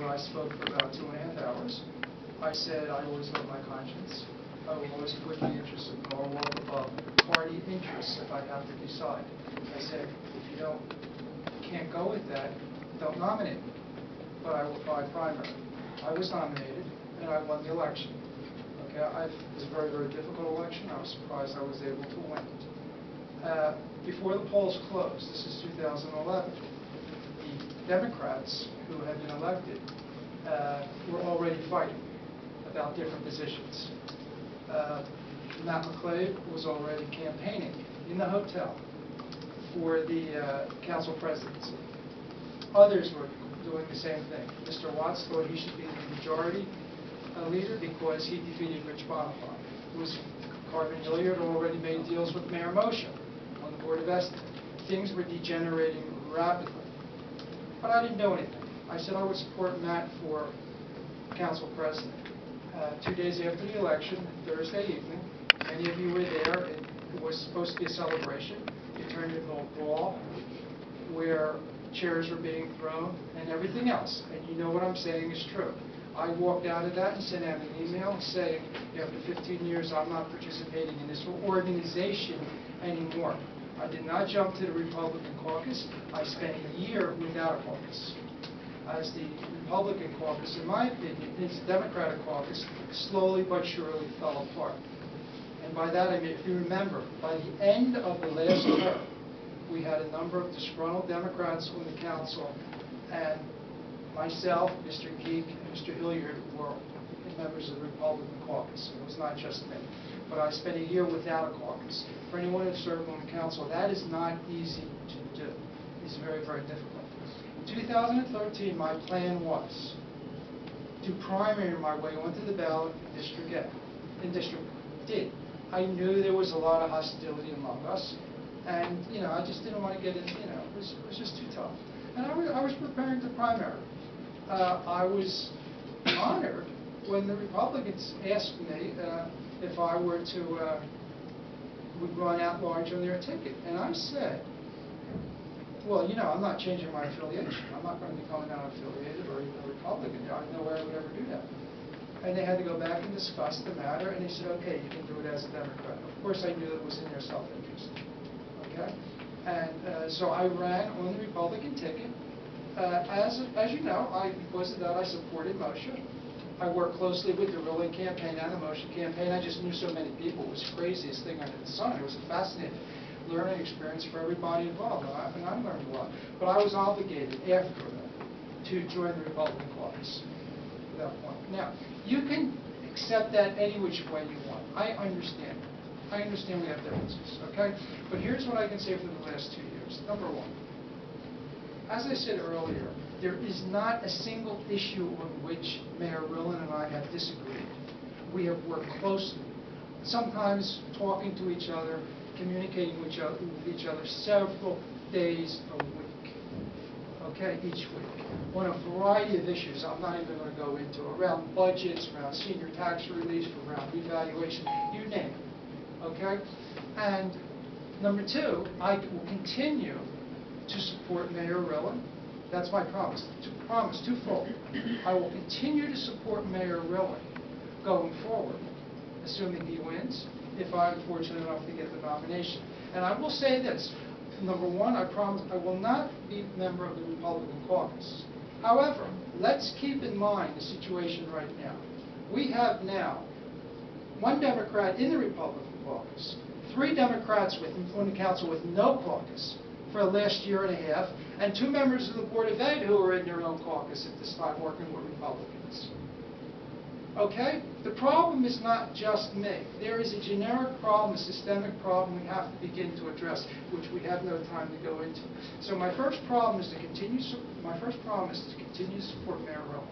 where I spoke for about 2.5 hours. I said I always love my conscience. I will always put the interests of Norwalk above party interests if I have to decide. I said, if you can't go with that, don't nominate me. But I will try primary. I was nominated, and I won the election. Okay, it was a very, very difficult election. I was surprised I was able to win. Before the polls closed, this is 2011, the Democrats who had been elected were already fighting about different positions. Matt McClave was already campaigning in the hotel for the council presidency. Others were doing the same thing. Mr. Watts thought he should be the majority leader because he defeated Rich Bonaparte. Carmen Hilliard had already made deals with Mayor Moshe on the Board of Estimate. Things were degenerating rapidly. But I didn't know anything. I said I would support Matt for council president. 2 days after the election, Thursday evening, many of you were there. It was supposed to be a celebration. It turned into a brawl where chairs were being thrown and everything else. And you know what I'm saying is true. I walked out of that and sent out an email saying, after 15 years, I'm not participating in this organization anymore. I did not jump to the Republican caucus. I spent a year without a caucus. As the Republican caucus, in my opinion, the Democratic caucus slowly but surely fell apart. And by that I mean, if you remember, by the end of the last term, we had a number of disgruntled Democrats on the council, and myself, Mr. Geek, and Mr. Hilliard were members of the Republican caucus. It was not just me. But I spent a year without a caucus. For anyone who served on the council, that is not easy to do. It's very, very difficult. In 2013, my plan was to primary my way onto the ballot in District A, in District D. I knew there was a lot of hostility among us, and I just didn't want to get in. It was just too tough. And I was preparing to primary. I was honored when the Republicans asked me if I were to would run out large on their ticket, and I said, well, I'm not changing my affiliation. I'm not going to become non-affiliated or even a Republican. I don't know where I would ever do that. And they had to go back and discuss the matter, and they said, okay, you can do it as a Democrat. Of course, I knew it was in their self-interest. Okay? And so I ran on the Republican ticket. As you know, because of that, I supported Moshe. I worked closely with the Ruling campaign and the Moshe campaign. I just knew so many people. It was the craziest thing under the sun. It was a fascinating learning experience for everybody involved, and I learned a lot. But I was obligated after that to join the Republican caucus at that point. Now, you can accept that any which way you want. I understand it. I understand we have differences, okay? But here's what I can say for the last 2 years. Number one, as I said earlier, there is not a single issue on which Mayor Rillen and I have disagreed. We have worked closely, sometimes talking to each other, communicating with each other several days a week, okay, each week, on a variety of issues I'm not even going to go into, around budgets, around senior tax relief, around revaluation, you name it, okay? And number two, I will continue to support Mayor Rillen. That's my promise. Promise twofold. I will continue to support Mayor Rillen going forward, assuming he wins, if I'm fortunate enough to get the nomination. And I will say this. Number one, I promise I will not be a member of the Republican caucus. However, let's keep in mind the situation right now. We have now one Democrat in the Republican caucus, 3 Democrats on the council with no caucus for the last year and a half, and 2 members of the Board of Ed who are in their own caucus at this time working with Republicans. Okay? The problem is not just me. There is a generic problem, a systemic problem we have to begin to address, which we have no time to go into. So my first promise is to continue to support Mayor Rillen.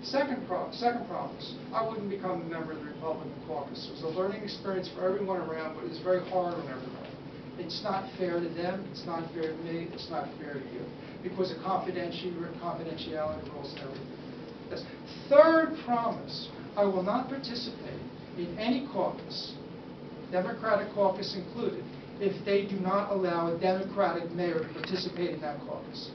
Second promise, I wouldn't become a member of the Republican caucus. It was a learning experience for everyone around, but it was very hard on everyone. It's not fair to them, it's not fair to me, it's not fair to you, because of confidentiality rules and everything. Yes. Third promise, I will not participate in any caucus, Democratic caucus included, if they do not allow a Democratic mayor to participate in that caucus.